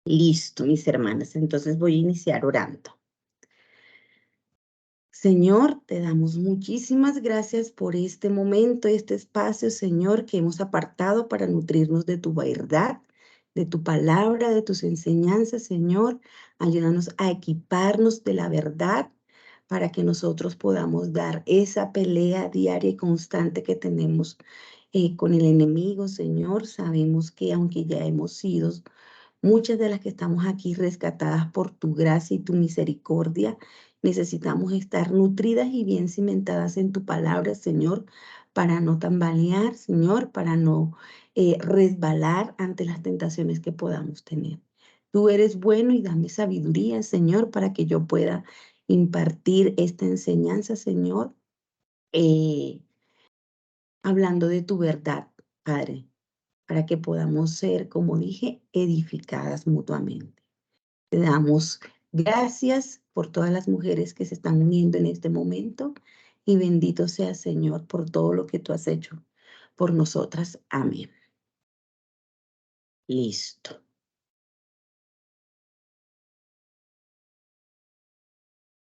Listo, mis hermanas. Entonces voy a iniciar orando. Señor, te damos muchísimas gracias por este momento, este espacio, Señor, que hemos apartado para nutrirnos de tu verdad, de tu palabra, de tus enseñanzas, Señor. Ayúdanos a equiparnos de la verdad para que nosotros podamos dar esa pelea diaria y constante que tenemos con el enemigo, Señor. Sabemos que aunque ya hemos sido muchas de las que estamos aquí rescatadas por tu gracia y tu misericordia, necesitamos estar nutridas y bien cimentadas en tu palabra, Señor, para no tambalear, Señor, para no resbalar ante las tentaciones que podamos tener. Tú eres bueno y dame sabiduría, Señor, para que yo pueda impartir esta enseñanza, Señor, eh, hablando de tu verdad, Padre, para que podamos ser, como dije, edificadas mutuamente. Te damos gracias por todas las mujeres que se están uniendo en este momento y bendito sea, Señor, por todo lo que tú has hecho por nosotras. Amén. Listo.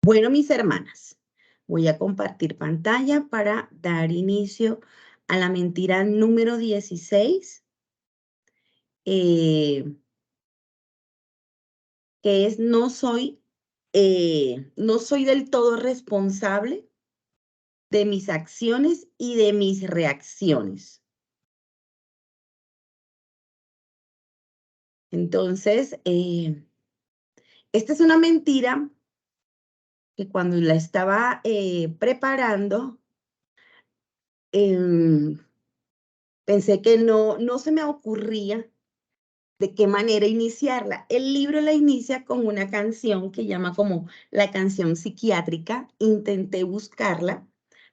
Bueno, mis hermanas, voy a compartir pantalla para dar inicio a la mentira número 16, que es no soy del todo responsable de mis acciones y de mis reacciones. Entonces, esta es una mentira que cuando la estaba preparando, em, pensé que no se me ocurría de qué manera iniciarla. El libro la inicia con una canción que llama como la canción psiquiátrica. Intenté buscarla,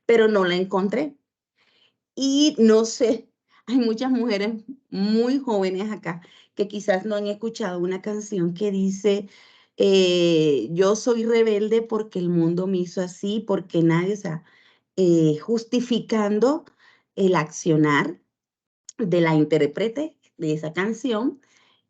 pero no la encontré. Y no sé, hay muchas mujeres muy jóvenes acá que quizás no han escuchado una canción que dice, yo soy rebelde porque el mundo me hizo así, porque nadie, o sea, justificando el accionar de la intérprete de esa canción,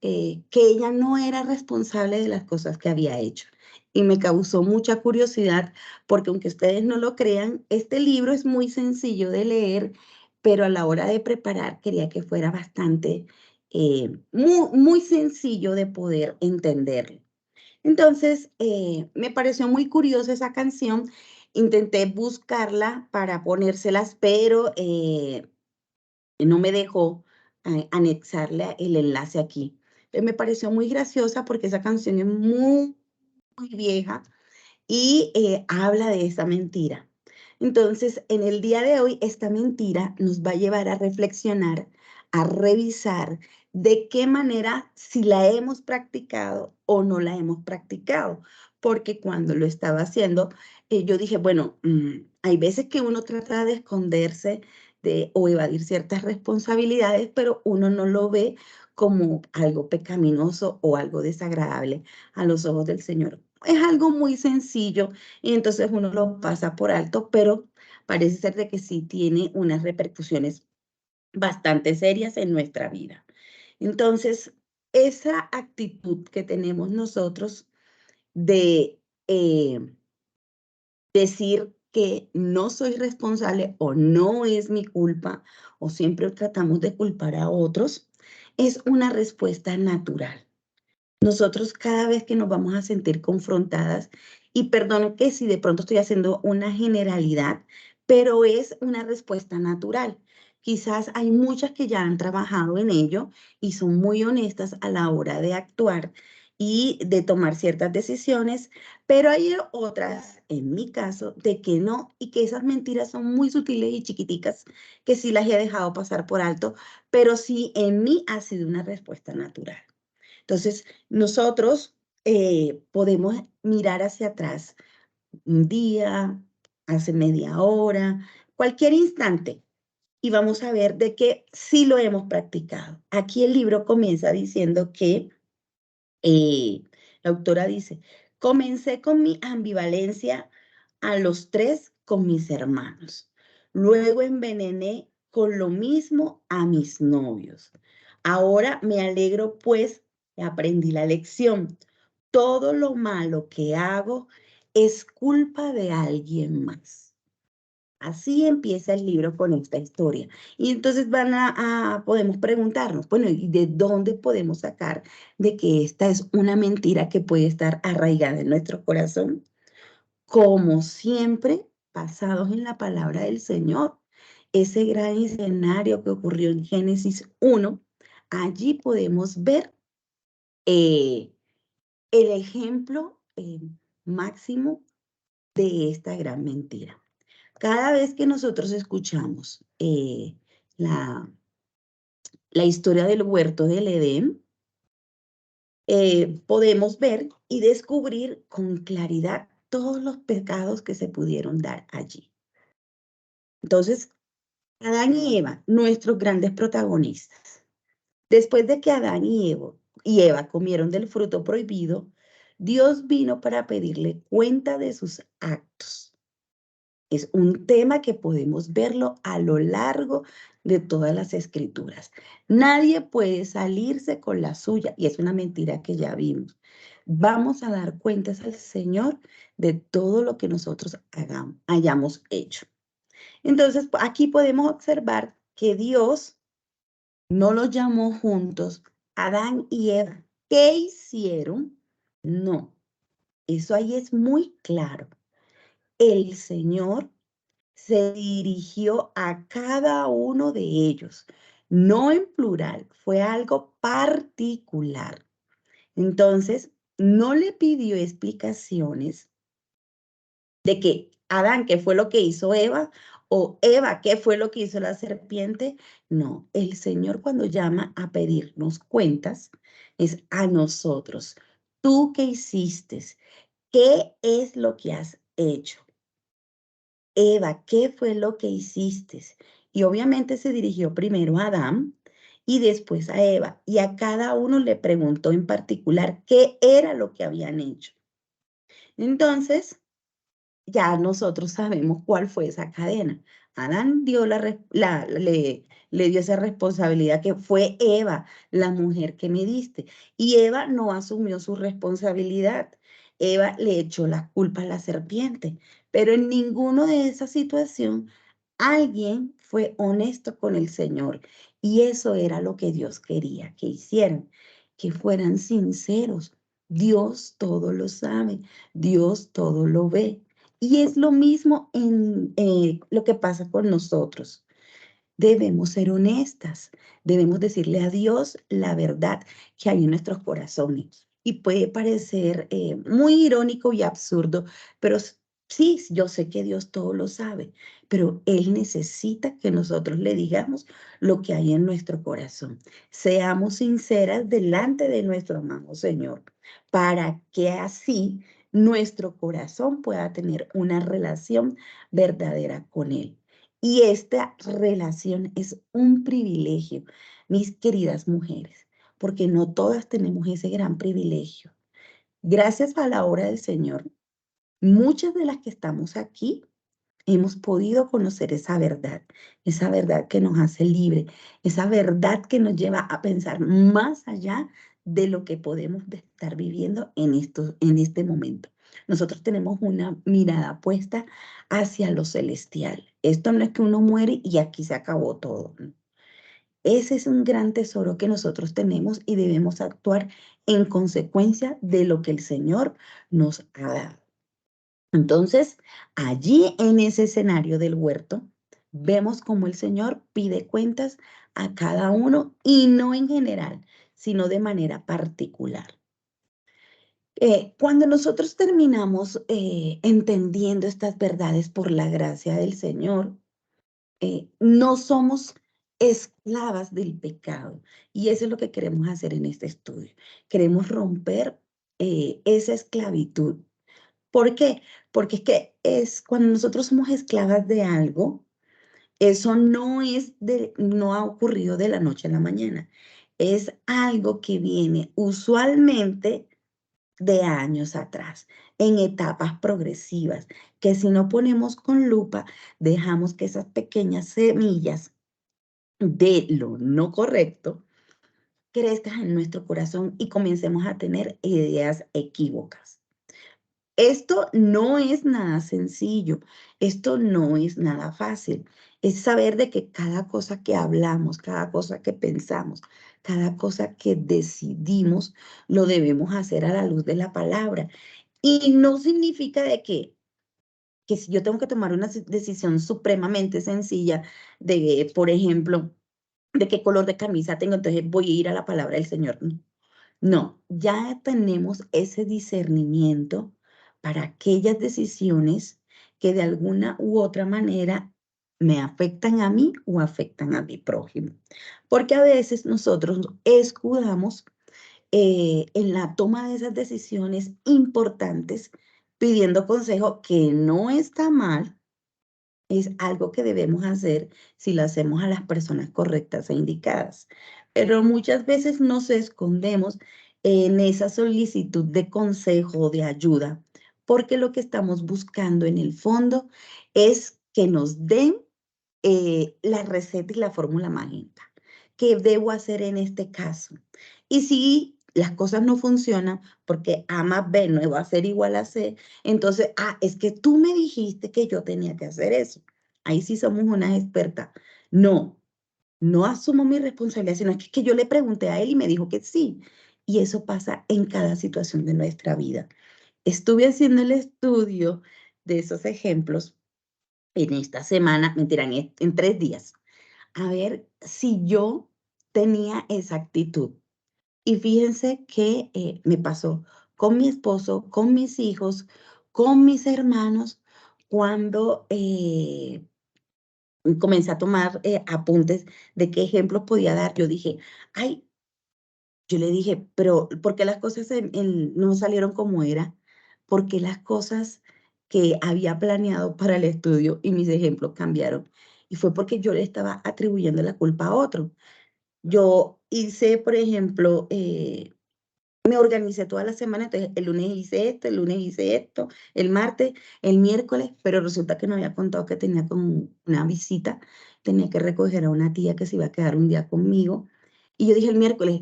que ella no era responsable de las cosas que había hecho. Y me causó mucha curiosidad porque aunque ustedes no lo crean, este libro es muy sencillo de leer, pero a la hora de preparar quería que fuera bastante, muy sencillo de poder entenderlo. Entonces, me pareció muy curiosa esa canción. Intenté buscarla para ponérselas, pero no me dejó anexarle el enlace aquí. Me pareció muy graciosa porque esa canción es muy vieja y habla de esa mentira. Entonces, en el día de hoy, esta mentira nos va a llevar a reflexionar, a revisar de qué manera, si la hemos practicado o no la hemos practicado. Porque cuando lo estaba haciendo, yo dije, bueno, hay veces que uno trata de esconderse o evadir ciertas responsabilidades, pero uno no lo ve como algo pecaminoso o algo desagradable a los ojos del Señor. Es algo muy sencillo y entonces uno lo pasa por alto, pero parece ser de que sí tiene unas repercusiones bastante serias en nuestra vida. Entonces, esa actitud que tenemos nosotros de decir que no soy responsable o no es mi culpa o siempre tratamos de culpar a otros, es una respuesta natural. Nosotros cada vez que nos vamos a sentir confrontadas, y perdón que si de pronto estoy haciendo una generalidad, pero es una respuesta natural. Quizás hay muchas que ya han trabajado en ello y son muy honestas a la hora de actuar y de tomar ciertas decisiones, pero hay otras, en mi caso, de que no y que esas mentiras son muy sutiles y chiquiticas que sí las he dejado pasar por alto, pero sí en mí ha sido una respuesta natural. Entonces, nosotros podemos mirar hacia atrás un día, hace media hora, cualquier instante, y vamos a ver de que sí lo hemos practicado. Aquí el libro comienza diciendo que eh, la autora dice, comencé con mi ambivalencia a los 3 con mis hermanos. Luego envenené con lo mismo a mis novios. Ahora me alegro pues Aprendí la lección. Todo lo malo que hago es culpa de alguien más. Así empieza el libro con esta historia. Y entonces podemos preguntarnos, bueno, ¿y de dónde podemos sacar de que esta es una mentira que puede estar arraigada en nuestro corazón? Como siempre, basados en la palabra del Señor, ese gran escenario que ocurrió en Génesis 1, allí podemos ver eh, el ejemplo máximo de esta gran mentira. Cada vez que nosotros escuchamos la, la historia del huerto del Edén, podemos ver y descubrir con claridad todos los pecados que se pudieron dar allí. Entonces, Adán y Eva, nuestros grandes protagonistas. Después de que Adán y Eva comieron del fruto prohibido, Dios vino para pedirle cuenta de sus actos. Es un tema que podemos verlo a lo largo de todas las escrituras. Nadie puede salirse con la suya y es una mentira que ya vimos. Vamos a dar cuentas al Señor de todo lo que nosotros hayamos hecho. Entonces, aquí podemos observar que Dios no los llamó juntos, Adán y Eva. ¿Qué hicieron? No, eso ahí es muy claro. El Señor se dirigió a cada uno de ellos, no en plural, fue algo particular. Entonces, no le pidió explicaciones de que Adán, ¿qué fue lo que hizo Eva? O Eva, ¿qué fue lo que hizo la serpiente? No, el Señor cuando llama a pedirnos cuentas es a nosotros. ¿Tú qué hiciste? ¿Qué es lo que has hecho? Eva, ¿qué fue lo que hiciste? Y obviamente se dirigió primero a Adán y después a Eva. Y a cada uno le preguntó en particular qué era lo que habían hecho. Entonces, ya nosotros sabemos cuál fue esa cadena. Adán le dio esa responsabilidad que fue Eva, la mujer que me diste. Y Eva no asumió su responsabilidad. Eva le echó la culpa a la serpiente. Pero en ninguno de esa situación alguien fue honesto con el Señor. Y eso era lo que Dios quería que hicieran, que fueran sinceros. Dios todo lo sabe, Dios todo lo ve. Y es lo mismo en lo que pasa con nosotros. Debemos ser honestas, debemos decirle a Dios la verdad que hay en nuestros corazones. Y puede parecer muy irónico y absurdo, pero sí, yo sé que Dios todo lo sabe, pero Él necesita que nosotros le digamos lo que hay en nuestro corazón. Seamos sinceras delante de nuestro amado Señor, para que así nuestro corazón pueda tener una relación verdadera con Él. Y esta relación es un privilegio, mis queridas mujeres, porque no todas tenemos ese gran privilegio. Gracias a la obra del Señor, muchas de las que estamos aquí hemos podido conocer esa verdad que nos hace libre, esa verdad que nos lleva a pensar más allá de lo que podemos estar viviendo en este momento. Nosotros tenemos una mirada puesta hacia lo celestial. Esto no es que uno muere y aquí se acabó todo, ¿no? Ese es un gran tesoro que nosotros tenemos y debemos actuar en consecuencia de lo que el Señor nos ha dado. Entonces, allí en ese escenario del huerto, vemos cómo el Señor pide cuentas a cada uno y no en general, sino de manera particular. Cuando nosotros terminamos entendiendo estas verdades por la gracia del Señor, no somos esclavas del pecado. Y eso es lo que queremos hacer en este estudio. Queremos romper esa esclavitud. ¿Por qué? Porque es que cuando nosotros somos esclavas de algo, eso no ha ocurrido de la noche a la mañana. Es algo que viene usualmente de años atrás, en etapas progresivas, que si no ponemos con lupa, dejamos que esas pequeñas semillas de lo no correcto crezca en nuestro corazón y comencemos a tener ideas equívocas. Esto no es nada sencillo, esto no es nada fácil. Es saber de que cada cosa que hablamos, cada cosa que pensamos, cada cosa que decidimos, lo debemos hacer a la luz de la palabra. Y no significa de que si yo tengo que tomar una decisión supremamente sencilla de, por ejemplo, de qué color de camisa tengo, entonces voy a ir a la palabra del Señor. No, ya tenemos ese discernimiento para aquellas decisiones que de alguna u otra manera me afectan a mí o afectan a mi prójimo. Porque a veces nosotros nos escudamos en la toma de esas decisiones importantes pidiendo consejo que no está mal, es algo que debemos hacer si lo hacemos a las personas correctas e indicadas. Pero muchas veces nos escondemos en esa solicitud de consejo o de ayuda, porque lo que estamos buscando en el fondo es que nos den la receta y la fórmula mágica. ¿Qué debo hacer en este caso? Y si las cosas no funcionan porque A más B no va a ser igual a C, entonces, es que tú me dijiste que yo tenía que hacer eso. Ahí sí somos unas expertas. No, no asumo mi responsabilidad, sino es que yo le pregunté a él y me dijo que sí. Y eso pasa en cada situación de nuestra vida. Estuve haciendo el estudio de esos ejemplos en esta semana, mentira, en 3 días, a ver si yo tenía esa actitud. Y fíjense que me pasó con mi esposo, con mis hijos, con mis hermanos, cuando comencé a tomar apuntes de qué ejemplos podía dar. Yo dije, ay, yo le dije, pero ¿por qué las cosas no salieron como era? ¿Por qué las cosas que había planeado para el estudio y mis ejemplos cambiaron? Y fue porque yo le estaba atribuyendo la culpa a otro. Yo hice, por ejemplo, me organicé toda la semana, entonces el lunes hice esto, el lunes hice esto, el martes, el miércoles, pero resulta que no había contado que tenía como una visita, tenía que recoger a una tía que se iba a quedar un día conmigo. Y yo dije el miércoles,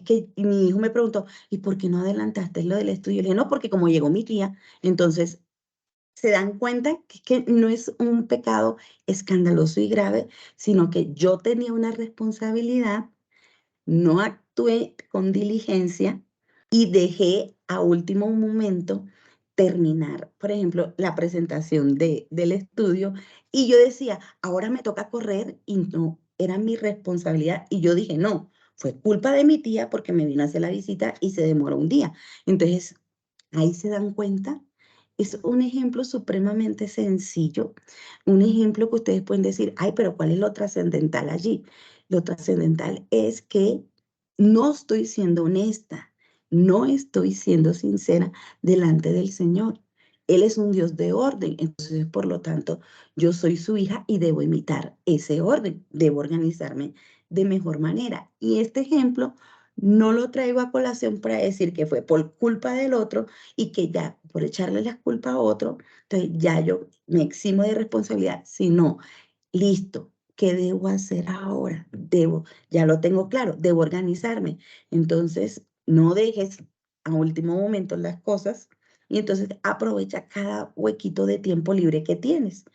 y mi hijo me preguntó, ¿y por qué no adelantaste lo del estudio? Le dije, no, porque como llegó mi tía, entonces se dan cuenta que no es un pecado escandaloso y grave, sino que yo tenía una responsabilidad, no actué con diligencia y dejé a último momento terminar, por ejemplo, la presentación del estudio. Y yo decía, ahora me toca correr y no, era mi responsabilidad. Y yo dije, no, fue culpa de mi tía porque me vino a hacer la visita y se demoró un día. Entonces, ahí se dan cuenta. Es un ejemplo supremamente sencillo, un ejemplo que ustedes pueden decir, ay, pero ¿cuál es lo trascendental allí? Lo trascendental es que no estoy siendo honesta, no estoy siendo sincera delante del Señor. Él es un Dios de orden, entonces, por lo tanto, yo soy su hija y debo imitar ese orden, debo organizarme de mejor manera. Y este ejemplo no lo traigo a colación para decir que fue por culpa del otro y que ya por echarle la culpa a otro, entonces ya yo me eximo de responsabilidad, sino, listo, ¿qué debo hacer ahora? Ya lo tengo claro, debo organizarme. Entonces, no dejes a último momento las cosas y entonces aprovecha cada huequito de tiempo libre que tienes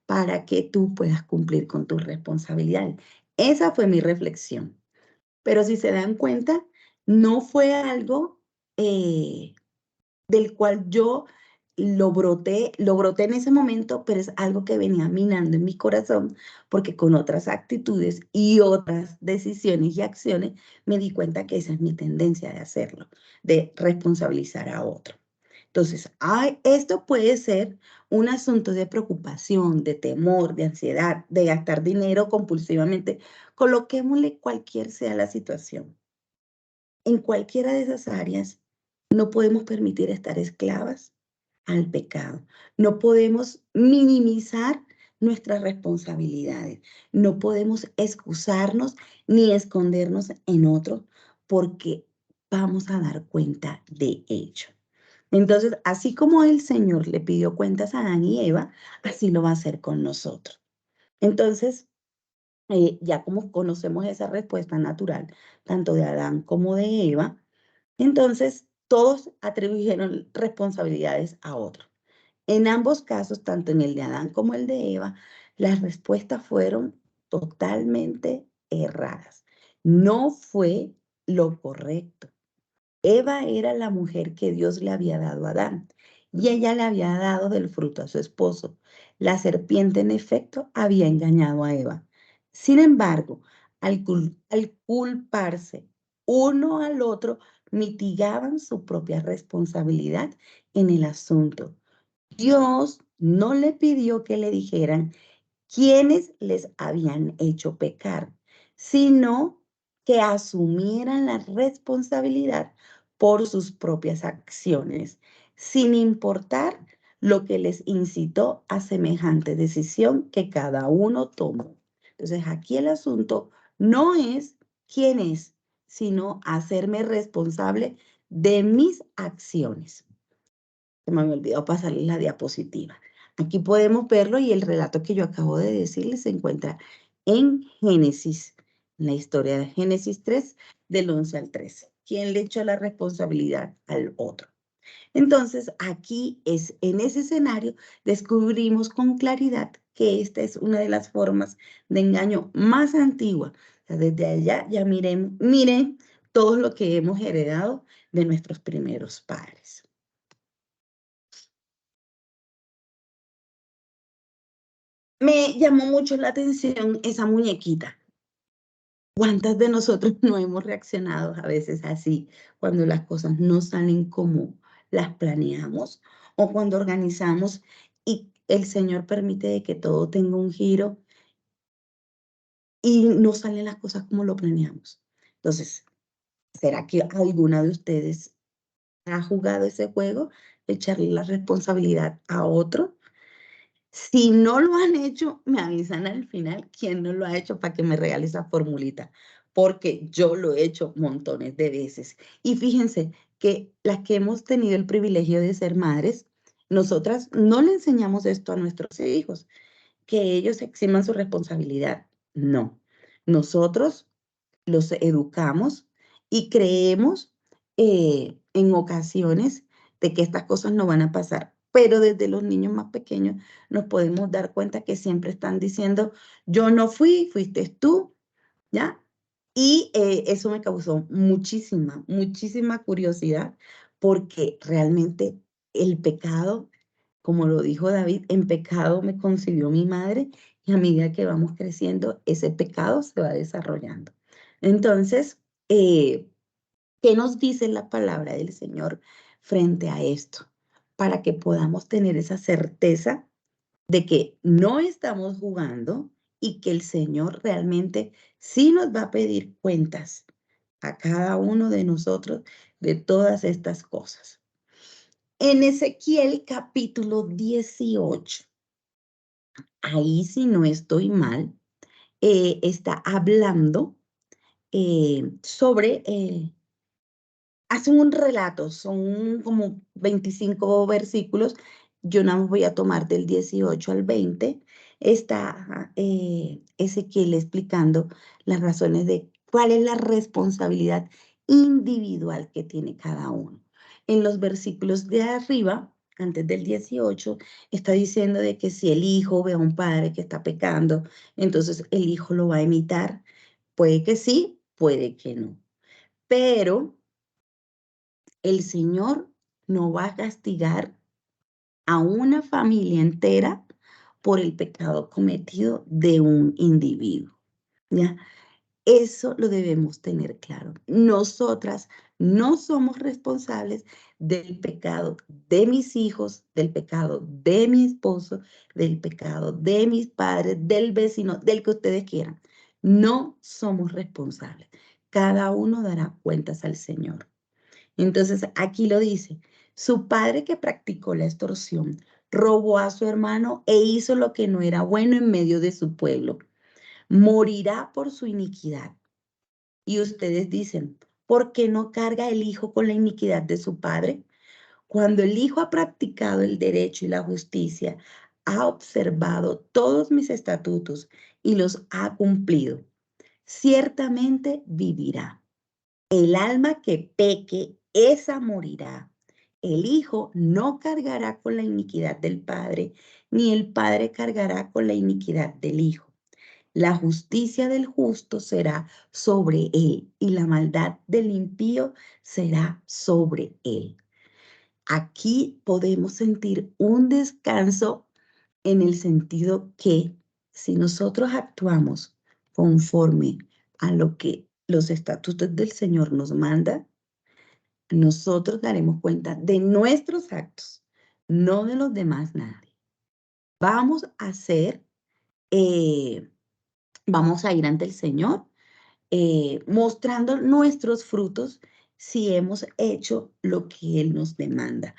para que tú puedas cumplir con tus responsabilidades. Esa fue mi reflexión. Pero si se dan cuenta, no fue algo del cual yo lo broté en ese momento, pero es algo que venía minando en mi corazón, porque con otras actitudes y otras decisiones y acciones me di cuenta que esa es mi tendencia de hacerlo, de responsabilizar a otro. Entonces, esto puede ser un asunto de preocupación, de temor, de ansiedad, de gastar dinero compulsivamente. Coloquémosle cualquier sea la situación. En cualquiera de esas áreas no podemos permitir estar esclavas al pecado. No podemos minimizar nuestras responsabilidades. No podemos excusarnos ni escondernos en otro porque vamos a dar cuenta de ello. Entonces, así como el Señor le pidió cuentas a Adán y Eva, así lo va a hacer con nosotros. Entonces, ya como conocemos esa respuesta natural, tanto de Adán como de Eva, entonces todos atribuyeron responsabilidades a otro. En ambos casos, tanto en el de Adán como el de Eva, las respuestas fueron totalmente erradas. No fue lo correcto. Eva era la mujer que Dios le había dado a Adán y ella le había dado del fruto a su esposo. La serpiente, en efecto, había engañado a Eva. Sin embargo, al culparse uno al otro, mitigaban su propia responsabilidad en el asunto. Dios no le pidió que le dijeran quiénes les habían hecho pecar, sino que asumieran la responsabilidad por sus propias acciones, sin importar lo que les incitó a semejante decisión que cada uno tomó. Entonces, aquí el asunto no es quién es, sino hacerme responsable de mis acciones. Se me había olvidado pasarles la diapositiva. Aquí podemos verlo y el relato que yo acabo de decirles se encuentra en Génesis, en la historia de Génesis 3, del 11 al 13. ¿Quién le echó la responsabilidad al otro? Entonces, aquí es en ese escenario descubrimos con claridad que esta es una de las formas de engaño más antigua. O sea, desde allá ya miren todo lo que hemos heredado de nuestros primeros padres. Me llamó mucho la atención esa muñequita. ¿Cuántas de nosotros no hemos reaccionado a veces así cuando las cosas no salen como las planeamos o cuando organizamos y el Señor permite de que todo tenga un giro y no salen las cosas como lo planeamos? Entonces, ¿será que alguna de ustedes ha jugado ese juego, echarle la responsabilidad a otro? Si no lo han hecho, me avisan al final quién no lo ha hecho para que me regale esa formulita, porque yo lo he hecho montones de veces. Y fíjense que las que hemos tenido el privilegio de ser madres, nosotras no le enseñamos esto a nuestros hijos, que ellos eximan su responsabilidad. No, nosotros los educamos y creemos en ocasiones de que estas cosas no van a pasar. Pero desde los niños más pequeños nos podemos dar cuenta que siempre están diciendo, yo no fui, fuiste tú, ¿ya? Y eso me causó muchísima curiosidad porque realmente el pecado, como lo dijo David, en pecado me concibió mi madre y a medida que vamos creciendo, ese pecado se va desarrollando. Entonces, ¿qué nos dice la palabra del Señor frente a esto? Para que podamos tener esa certeza de que no estamos jugando y que el Señor realmente sí nos va a pedir cuentas a cada uno de nosotros de todas estas cosas. En Ezequiel capítulo 18, ahí si no estoy mal, está hablando sobre hacen un relato, son como 25 versículos, yo nada más voy a tomar del 18 al 20, está Ezequiel explicando las razones de cuál es la responsabilidad individual que tiene cada uno. En los versículos de arriba, antes del 18, está diciendo de que si el hijo ve a un padre que está pecando, entonces el hijo lo va a imitar. Puede que sí, puede que no. Pero el Señor no va a castigar a una familia entera por el pecado cometido de un individuo, ¿ya? Eso lo debemos tener claro. Nosotras no somos responsables del pecado de mis hijos, del pecado de mi esposo, del pecado de mis padres, del vecino, del que ustedes quieran. No somos responsables. Cada uno dará cuentas al Señor. Entonces, aquí lo dice, su padre que practicó la extorsión robó a su hermano e hizo lo que no era bueno en medio de su pueblo. Morirá por su iniquidad. Y ustedes dicen, ¿por qué no carga el hijo con la iniquidad de su padre? Cuando el hijo ha practicado el derecho y la justicia, ha observado todos mis estatutos y los ha cumplido, ciertamente vivirá. El alma que peque, esa morirá. El hijo no cargará con la iniquidad del padre, ni el padre cargará con la iniquidad del hijo. La justicia del justo será sobre él, y la maldad del impío será sobre él. Aquí podemos sentir un descanso en el sentido que si nosotros actuamos conforme a lo que los estatutos del Señor nos manda, nosotros daremos cuenta de nuestros actos, no de los demás nadie. Vamos a hacer, vamos a ir ante el Señor mostrando nuestros frutos si hemos hecho lo que Él nos demanda.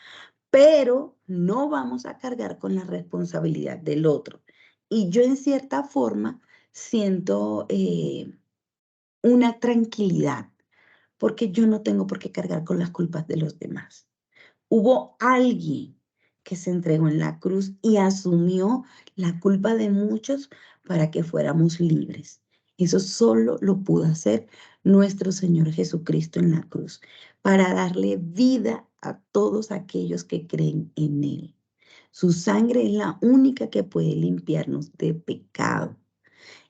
Pero no vamos a cargar con la responsabilidad del otro. Y yo en cierta forma siento una tranquilidad, porque yo no tengo por qué cargar con las culpas de los demás. Hubo alguien que se entregó en la cruz y asumió la culpa de muchos para que fuéramos libres. Eso solo lo pudo hacer nuestro Señor Jesucristo en la cruz, para darle vida a todos aquellos que creen en Él. Su sangre es la única que puede limpiarnos de pecado.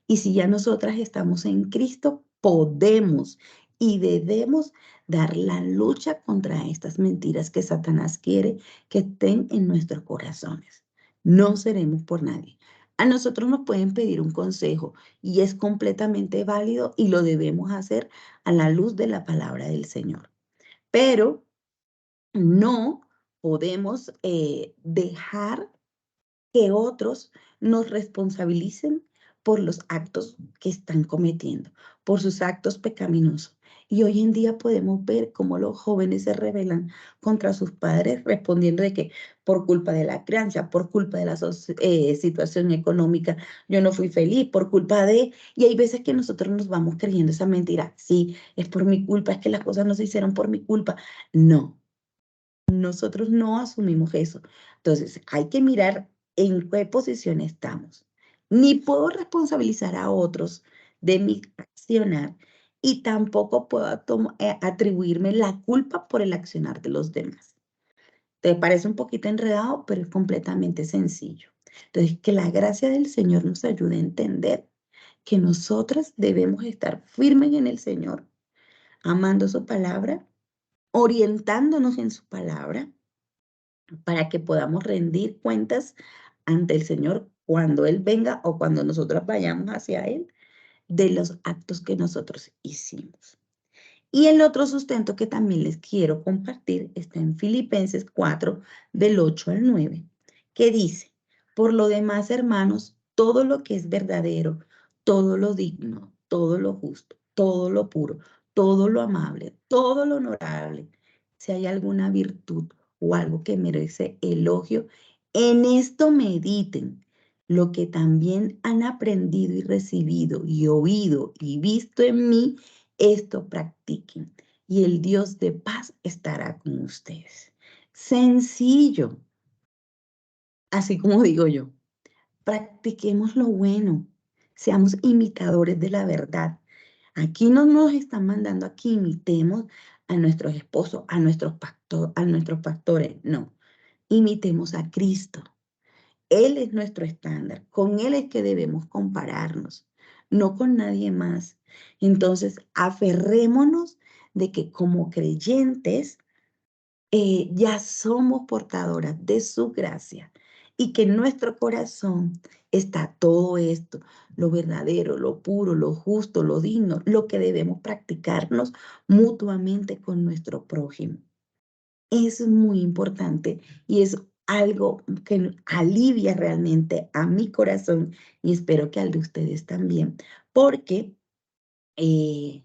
Y si ya nosotras estamos en Cristo, podemos y debemos dar la lucha contra estas mentiras que Satanás quiere que estén en nuestros corazones. No seremos por nadie. A nosotros nos pueden pedir un consejo y es completamente válido y lo debemos hacer a la luz de la palabra del Señor. Pero no podemos dejar que otros nos responsabilicen por los actos que están cometiendo, por sus actos pecaminosos. Y hoy en día podemos ver cómo los jóvenes se rebelan contra sus padres respondiendo de que por culpa de la crianza, por culpa de la situación económica, yo no fui feliz, por culpa de... Y hay veces que nosotros nos vamos creyendo esa mentira. Sí, es por mi culpa, es que las cosas no se hicieron por mi culpa. No, nosotros no asumimos eso. Entonces, hay que mirar en qué posición estamos. Ni puedo responsabilizar a otros de mi accionar y tampoco puedo atribuirme la culpa por el accionar de los demás. Te parece un poquito enredado, pero es completamente sencillo. Entonces, que la gracia del Señor nos ayude a entender que nosotras debemos estar firmes en el Señor, amando su palabra, orientándonos en su palabra, para que podamos rendir cuentas ante el Señor cuando Él venga o cuando nosotros vayamos hacia Él de los actos que nosotros hicimos. Y el otro sustento que también les quiero compartir está en Filipenses 4, del 8 al 9, que dice, por lo demás, hermanos, todo lo que es verdadero, todo lo digno, todo lo justo, todo lo puro, todo lo amable, todo lo honorable, si hay alguna virtud o algo que merece elogio, en esto mediten lo que también han aprendido y recibido y oído y visto en mí, esto practiquen y el Dios de paz estará con ustedes. Sencillo, así como digo yo, practiquemos lo bueno, seamos imitadores de la verdad. Aquí no nos están mandando a que imitemos a nuestros esposos, a nuestros pastores, no, imitemos a Cristo. Él es nuestro estándar, con Él es que debemos compararnos, no con nadie más. Entonces, aferrémonos de que como creyentes ya somos portadoras de su gracia y que en nuestro corazón está todo esto, lo verdadero, lo puro, lo justo, lo digno, lo que debemos practicarnos mutuamente con nuestro prójimo. Es muy importante y es algo que alivia realmente a mi corazón y espero que al de ustedes también, porque el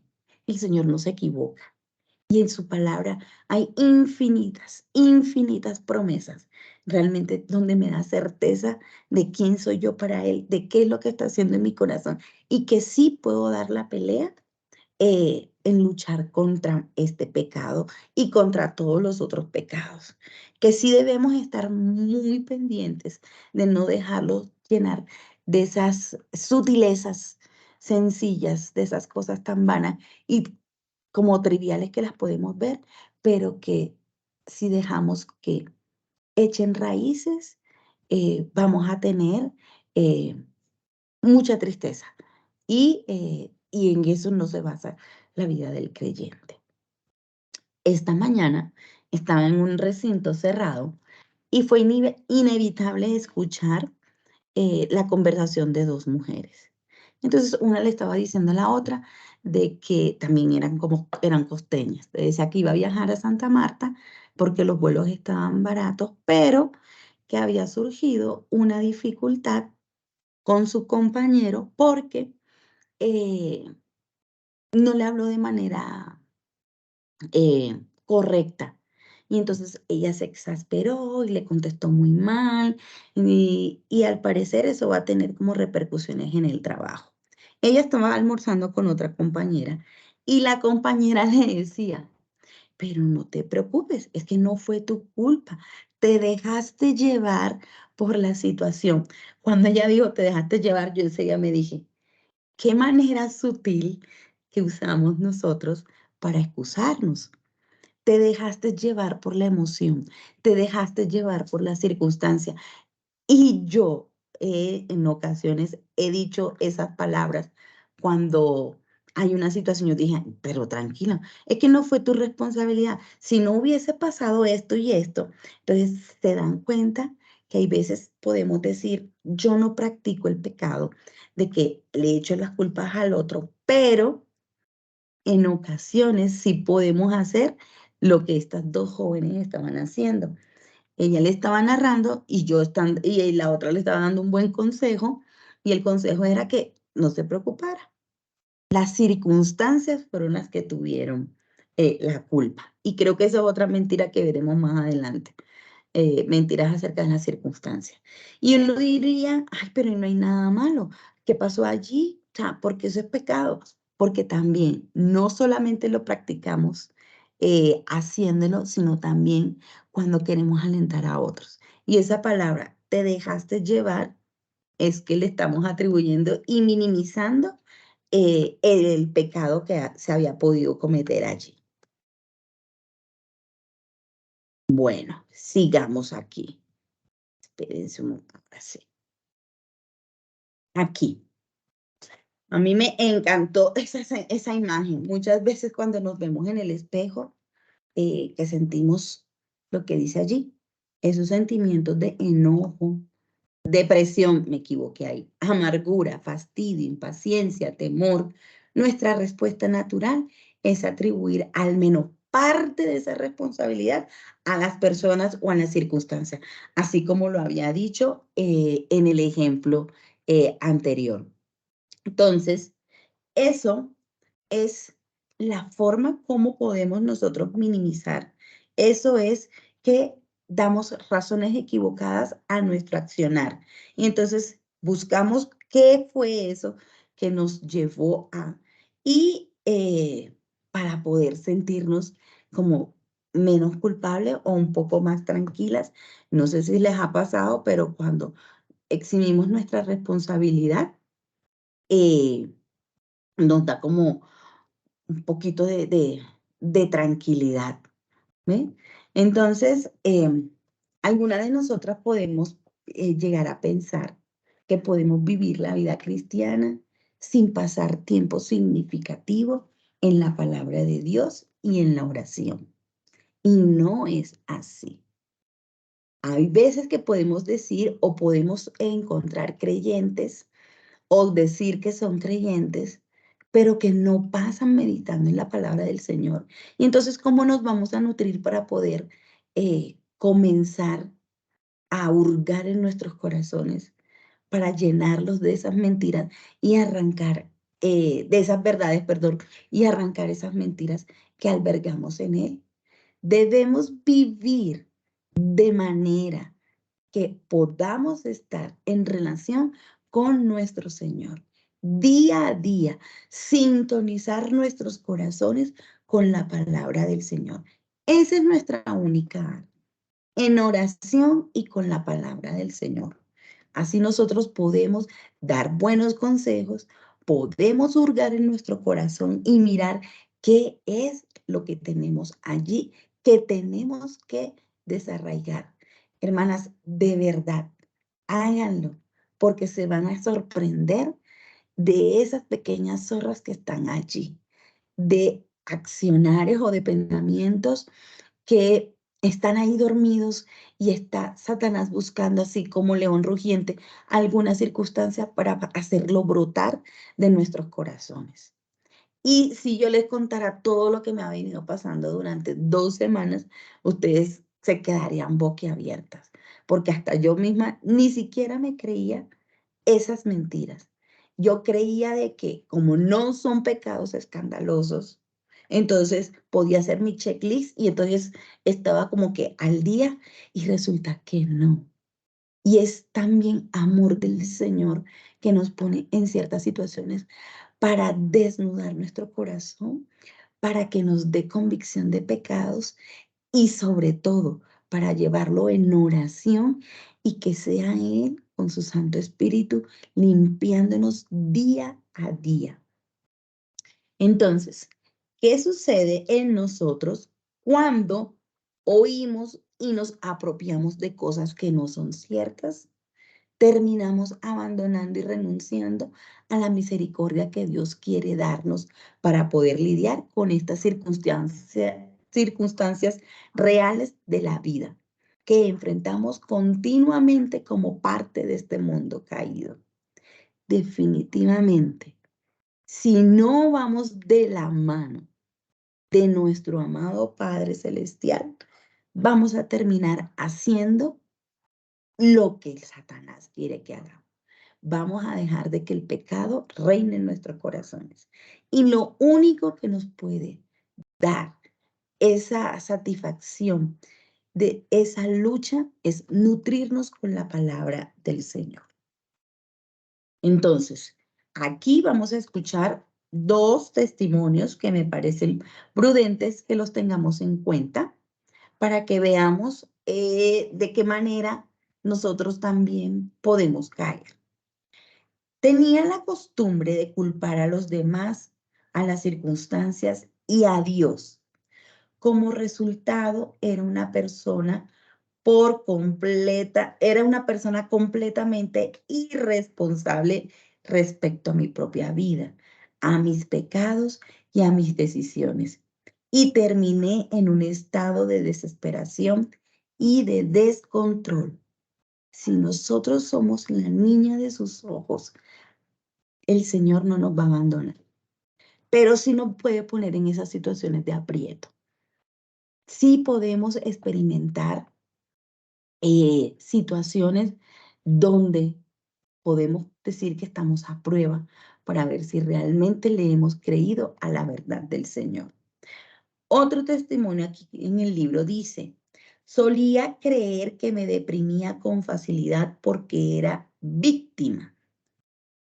Señor no se equivoca y en su palabra hay infinitas, infinitas promesas, realmente donde me da certeza de quién soy yo para Él, de qué es lo que está haciendo en mi corazón y que sí puedo dar la pelea en luchar contra este pecado y contra todos los otros pecados, que sí debemos estar muy pendientes de no dejarlos llenar de esas sutilezas sencillas, de esas cosas tan vanas y como triviales que las podemos ver, pero que si dejamos que echen raíces, vamos a tener eh, mucha tristeza. Y en eso no se basa la vida del creyente. Esta mañana estaba en un recinto cerrado y fue inevitable escuchar la conversación de dos mujeres. Entonces, una le estaba diciendo a la otra de que también eran costeñas. Le decía que iba a viajar a Santa Marta porque los vuelos estaban baratos, pero que había surgido una dificultad con su compañero porque eh, no le habló de manera correcta. Y entonces ella se exasperó y le contestó muy mal y al parecer eso va a tener como repercusiones en el trabajo. Ella estaba almorzando con otra compañera y la compañera le decía, pero no te preocupes, es que no fue tu culpa, te dejaste llevar por la situación. Cuando ella dijo, te dejaste llevar, yo enseguida me dije, qué manera sutil que usamos nosotros para excusarnos. Te dejaste llevar por la emoción, te dejaste llevar por la circunstancia. Y yo en ocasiones he dicho esas palabras cuando hay una situación. Yo dije, pero tranquila, es que no fue tu responsabilidad. Si no hubiese pasado esto y esto, entonces se dan cuenta que hay veces podemos decir, yo no practico el pecado de que le echo las culpas al otro, pero en ocasiones sí podemos hacer lo que estas dos jóvenes estaban haciendo. Ella le estaba narrando y la otra le estaba dando un buen consejo, y el consejo era que no se preocupara. Las circunstancias fueron las que tuvieron la culpa. Y creo que esa es otra mentira que veremos más adelante. Mentiras acerca de las circunstancias. Y uno diría, ay, pero no hay nada malo. ¿Qué pasó allí? O sea, porque eso es pecado. Porque también no solamente lo practicamos haciéndolo, sino también cuando queremos alentar a otros. Y esa palabra, te dejaste llevar, es que le estamos atribuyendo y minimizando el pecado que se había podido cometer allí. Bueno, sigamos aquí. Espérense un momento, ahora sí. Aquí. A mí me encantó esa imagen. Muchas veces cuando nos vemos en el espejo, que sentimos lo que dice allí, esos sentimientos de enojo, depresión, me equivoqué ahí, amargura, fastidio, impaciencia, temor. Nuestra respuesta natural es atribuir al menos parte de esa responsabilidad a las personas o a las circunstancias, así como lo había dicho en el ejemplo anterior. Entonces, eso es la forma como podemos nosotros minimizar. Eso es que damos razones equivocadas a nuestro accionar. Y entonces buscamos qué fue eso que nos llevó a, y para poder sentirnos como menos culpables o un poco más tranquilas. No sé si les ha pasado, pero cuando eximimos nuestra responsabilidad, eh, nos da como un poquito de tranquilidad, ¿ve? Entonces, alguna de nosotras podemos llegar a pensar que podemos vivir la vida cristiana sin pasar tiempo significativo en la palabra de Dios y en la oración. Y no es así. Hay veces que podemos decir o podemos encontrar creyentes o decir que son creyentes, pero que no pasan meditando en la palabra del Señor. Y entonces, ¿cómo nos vamos a nutrir para poder comenzar a hurgar en nuestros corazones, para llenarlos de esas mentiras y arrancar, de esas verdades, perdón, y arrancar esas mentiras que albergamos en Él? Debemos vivir de manera que podamos estar en relación con nuestro Señor. día a día, sintonizar nuestros corazones con la palabra del Señor. Esa es nuestra única arma, en oración y con la palabra del Señor. Así nosotros podemos dar buenos consejos, podemos hurgar en nuestro corazón y mirar qué es lo que tenemos allí, que tenemos que desarraigar. Hermanas, de verdad, háganlo, porque se van a sorprender de esas pequeñas zorras que están allí, de accionarios o de pensamientos que están ahí dormidos y está Satanás buscando, así como león rugiente, alguna circunstancia para hacerlo brotar de nuestros corazones. Y si yo les contara todo lo que me ha venido pasando durante 2 semanas, ustedes se quedarían boquiabiertas, porque hasta yo misma ni siquiera me creía esas mentiras. Yo creía de que como no son pecados escandalosos, entonces podía hacer mi checklist y entonces estaba como que al día y resulta que no. Y es también amor del Señor que nos pone en ciertas situaciones para desnudar nuestro corazón, para que nos dé convicción de pecados y sobre todo para llevarlo en oración y que sea Él con su Santo Espíritu limpiándonos día a día. Entonces, ¿qué sucede en nosotros cuando oímos y nos apropiamos de cosas que no son ciertas? Terminamos abandonando y renunciando a la misericordia que Dios quiere darnos para poder lidiar con estas circunstancias reales de la vida que enfrentamos continuamente como parte de este mundo caído. Definitivamente, si no vamos de la mano de nuestro amado Padre Celestial, vamos a terminar haciendo lo que el Satanás quiere que hagamos. Vamos a dejar de que el pecado reine en nuestros corazones. Y lo único que nos puede dar esa satisfacción de esa lucha es nutrirnos con la palabra del Señor. Entonces, aquí vamos a escuchar 2 testimonios que me parecen prudentes que los tengamos en cuenta para que veamos de qué manera nosotros también podemos caer. Tenía la costumbre de culpar a los demás, a las circunstancias y a Dios. Como resultado, era una persona completamente irresponsable respecto a mi propia vida, a mis pecados y a mis decisiones. Y terminé en un estado de desesperación y de descontrol. Si nosotros somos la niña de sus ojos, el Señor no nos va a abandonar, pero sí nos puede poner en esas situaciones de aprieto. Sí podemos experimentar situaciones donde podemos decir que estamos a prueba para ver si realmente le hemos creído a la verdad del Señor. Otro testimonio aquí en el libro dice, solía creer que me deprimía con facilidad porque era víctima.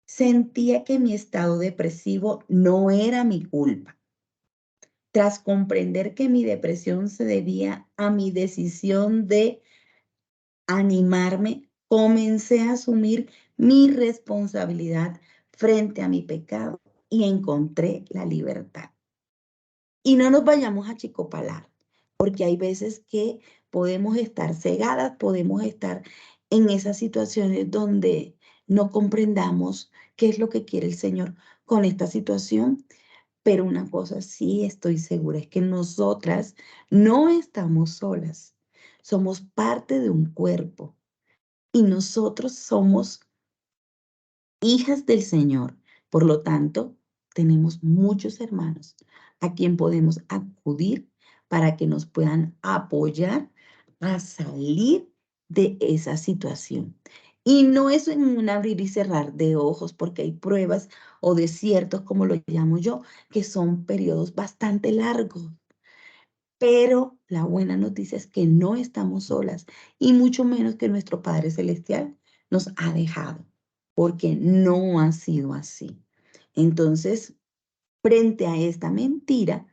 Sentía que mi estado depresivo no era mi culpa. Tras comprender que mi depresión se debía a mi decisión de animarme, comencé a asumir mi responsabilidad frente a mi pecado y encontré la libertad. Y no nos vayamos a achicopalar, porque hay veces que podemos estar cegadas, podemos estar en esas situaciones donde no comprendamos qué es lo que quiere el Señor con esta situación. Pero una cosa sí estoy segura es que nosotras no estamos solas. Somos parte de un cuerpo y nosotros somos hijas del Señor. Por lo tanto, tenemos muchos hermanos a quien podemos acudir para que nos puedan apoyar a salir de esa situación. Y no es en un abrir y cerrar de ojos, porque hay pruebas o desiertos, como lo llamo yo, que son periodos bastante largos. Pero la buena noticia es que no estamos solas y mucho menos que nuestro Padre Celestial nos ha dejado, porque no ha sido así. Entonces, frente a esta mentira,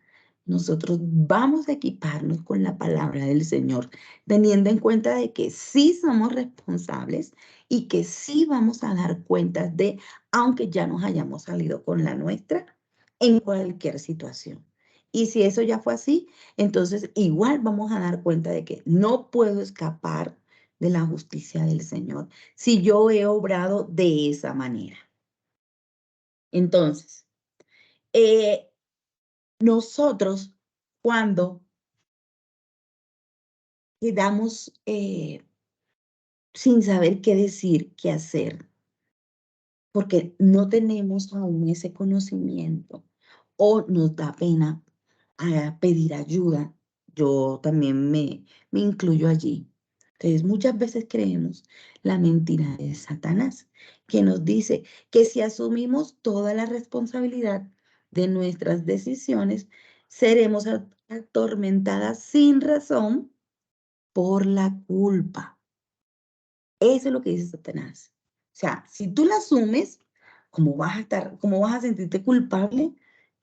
nosotros vamos a equiparnos con la palabra del Señor, teniendo en cuenta de que sí somos responsables y que sí vamos a dar cuentas de, aunque ya nos hayamos salido con la nuestra, en cualquier situación. Y si eso ya fue así, entonces igual vamos a dar cuenta de que no puedo escapar de la justicia del Señor si yo he obrado de esa manera. Entonces, eh, nosotros, cuando quedamos sin saber qué decir, qué hacer, porque no tenemos aún ese conocimiento o nos da pena pedir ayuda, yo también me incluyo allí. Entonces, muchas veces creemos la mentira de Satanás, que nos dice que si asumimos toda la responsabilidad de nuestras decisiones, seremos atormentadas sin razón por la culpa. Eso es lo que dice Satanás. O sea, si tú la asumes, cómo vas a sentirte culpable?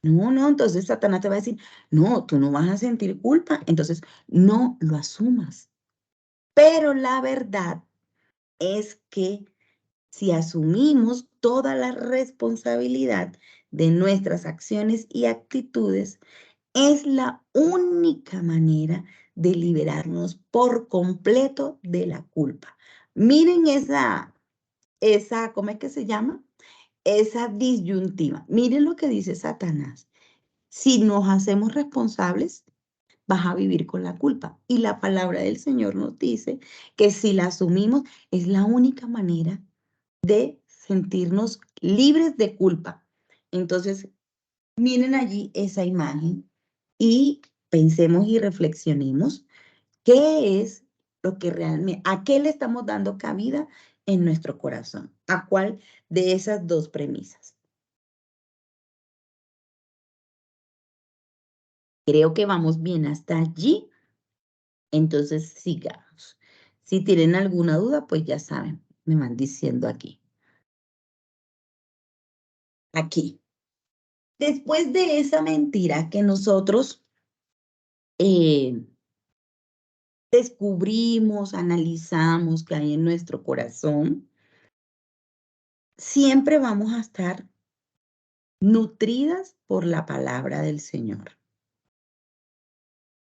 No, no, entonces Satanás te va a decir, no, tú no vas a sentir culpa, entonces no lo asumas. Pero la verdad es que si asumimos toda la responsabilidad de nuestras acciones y actitudes, es la única manera de liberarnos por completo de la culpa. Miren ¿cómo es que se llama? Esa disyuntiva. Miren lo que dice Satanás. Si nos hacemos responsables, vas a vivir con la culpa. Y la palabra del Señor nos dice que si la asumimos, es la única manera de sentirnos libres de culpa. Entonces, miren allí esa imagen y pensemos y reflexionemos qué es lo que realmente, a qué le estamos dando cabida en nuestro corazón, a cuál de esas dos premisas. Creo que vamos bien hasta allí, entonces sigamos. Si tienen alguna duda, pues ya saben, me van diciendo aquí. Aquí. Después de esa mentira que nosotros eh, descubrimos, analizamos que hay en nuestro corazón, siempre vamos a estar nutridas por la palabra del Señor.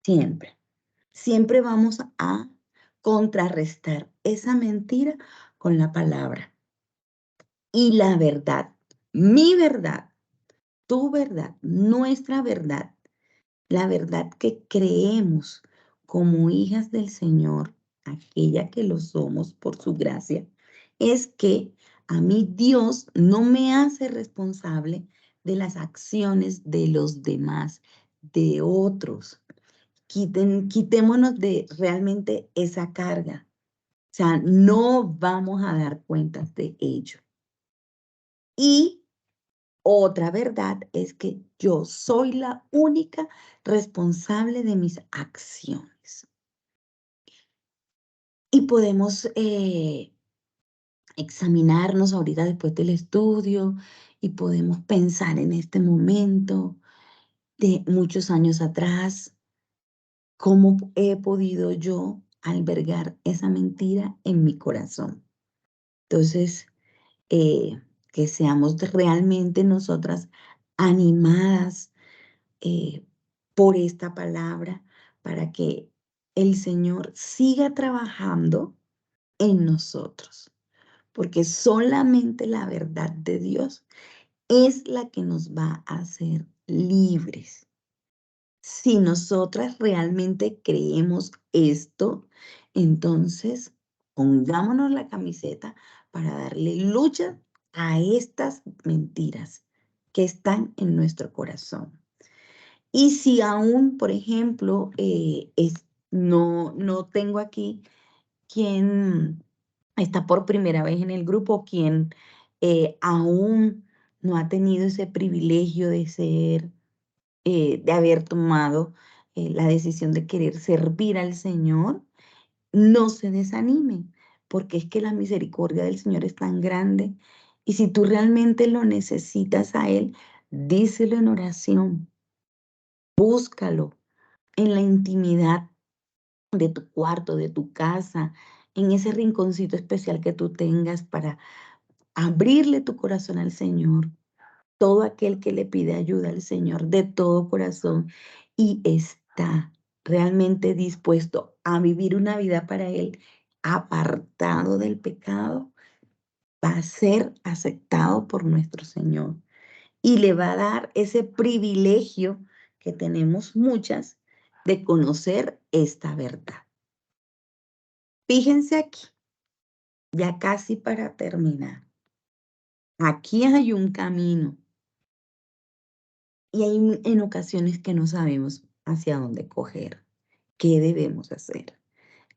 Siempre. Siempre vamos a contrarrestar esa mentira con la palabra. Y la verdad, mi verdad, tu verdad, nuestra verdad, la verdad que creemos como hijas del Señor, aquella que lo somos por su gracia, es que a mí Dios no me hace responsable de las acciones de los demás, de otros. Quitémonos de realmente esa carga. O sea, no vamos a dar cuentas de ello. Y otra verdad es que yo soy la única responsable de mis acciones. Y podemos examinarnos ahorita después del estudio y podemos pensar en este momento de muchos años atrás, cómo he podido yo albergar esa mentira en mi corazón. Entonces, que seamos realmente nosotras animadas por esta palabra para que el Señor siga trabajando en nosotros, porque solamente la verdad de Dios es la que nos va a hacer libres. Si nosotras realmente creemos esto, entonces pongámonos la camiseta para darle lucha a estas mentiras que están en nuestro corazón. Y si aún, por ejemplo, no tengo aquí quien está por primera vez en el grupo, quien aún no ha tenido ese privilegio de ser de haber tomado la decisión de querer servir al Señor, no se desanimen, porque es que la misericordia del Señor es tan grande Y si tú realmente lo necesitas a Él, díselo en oración, búscalo en la intimidad de tu cuarto, de tu casa, en ese rinconcito especial que tú tengas para abrirle tu corazón al Señor. Todo aquel que le pide ayuda al Señor de todo corazón y está realmente dispuesto a vivir una vida para Él, apartado del pecado, va a ser aceptado por nuestro Señor y le va a dar ese privilegio que tenemos muchas de conocer esta verdad. Fíjense aquí, ya casi para terminar. Aquí hay un camino y hay en ocasiones que no sabemos hacia dónde coger. ¿Qué debemos hacer?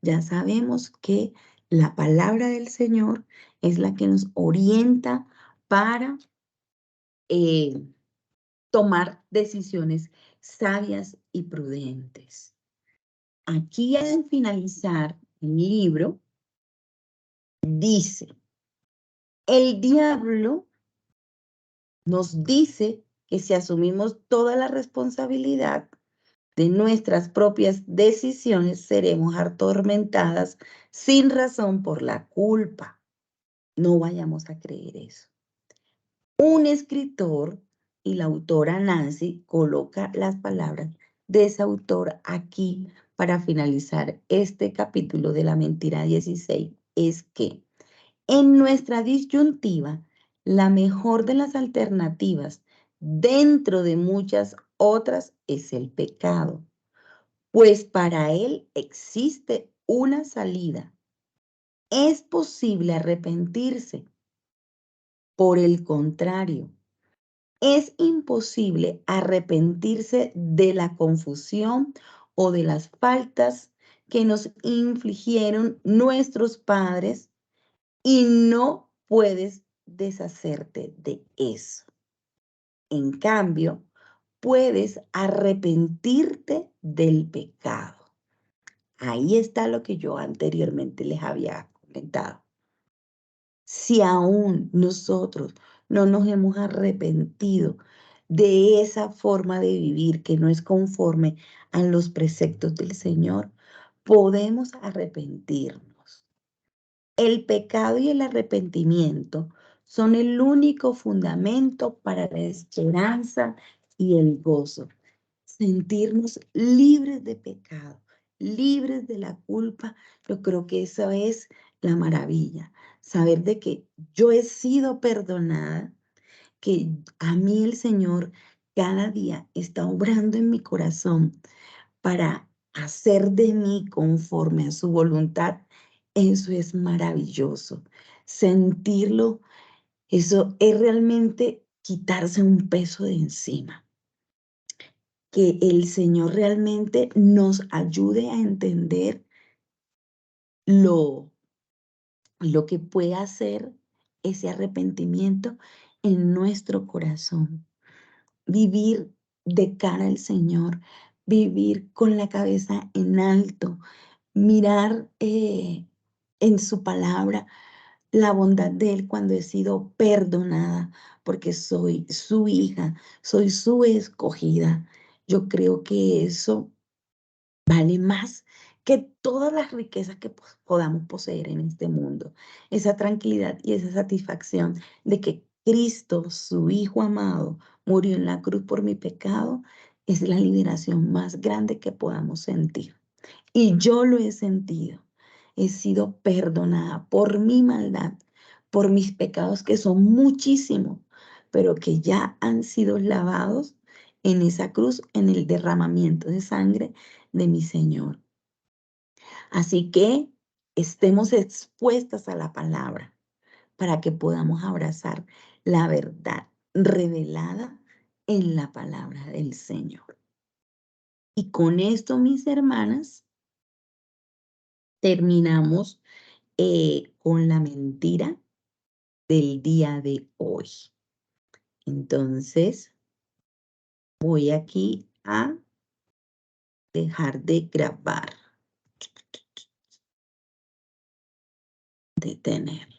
Ya sabemos que la palabra del Señor es la que nos orienta para eh, tomar decisiones sabias y prudentes. Aquí al finalizar el libro, dice, el diablo nos dice que si asumimos toda la responsabilidad de nuestras propias decisiones, seremos atormentadas sin razón por la culpa. No vayamos a creer eso. Un escritor y la autora Nancy coloca las palabras de ese autor aquí para finalizar este capítulo de la mentira 16. Es que en nuestra disyuntiva, la mejor de las alternativas dentro de muchas otras es el pecado, pues para él existe una salida. Es posible arrepentirse. Por el contrario, es imposible arrepentirse de la confusión o de las faltas que nos infligieron nuestros padres y no puedes deshacerte de eso. En cambio, puedes arrepentirte del pecado. Ahí está lo que yo anteriormente les había comentado. Si aún nosotros no nos hemos arrepentido de esa forma de vivir que no es conforme a los preceptos del Señor, podemos arrepentirnos. El pecado y el arrepentimiento son el único fundamento para la esperanza y el gozo. Sentirnos libres de pecado, libres de la culpa, yo creo que esa es la maravilla. Saber de que yo he sido perdonada, que a mí el Señor cada día está obrando en mi corazón para hacer de mí conforme a su voluntad, eso es maravilloso. Sentirlo, eso es realmente quitarse un peso de encima. Que el Señor realmente nos ayude a entender lo, lo que puede hacer ese arrepentimiento en nuestro corazón. Vivir de cara al Señor, vivir con la cabeza en alto, mirar en su palabra la bondad de Él cuando he sido perdonada, porque soy su hija, soy su escogida. Yo creo que eso vale más que todas las riquezas que podamos poseer en este mundo. Esa tranquilidad y esa satisfacción de que Cristo, su Hijo amado, murió en la cruz por mi pecado, es la liberación más grande que podamos sentir. Y yo lo he sentido. He sido perdonada por mi maldad, por mis pecados que son muchísimos, pero que ya han sido lavados en esa cruz, en el derramamiento de sangre de mi Señor. Así que estemos expuestas a la palabra para que podamos abrazar la verdad revelada en la palabra del Señor. Y con esto, mis hermanas, terminamos con la mentira del día de hoy. Entonces, voy aquí a dejar de grabar, detener.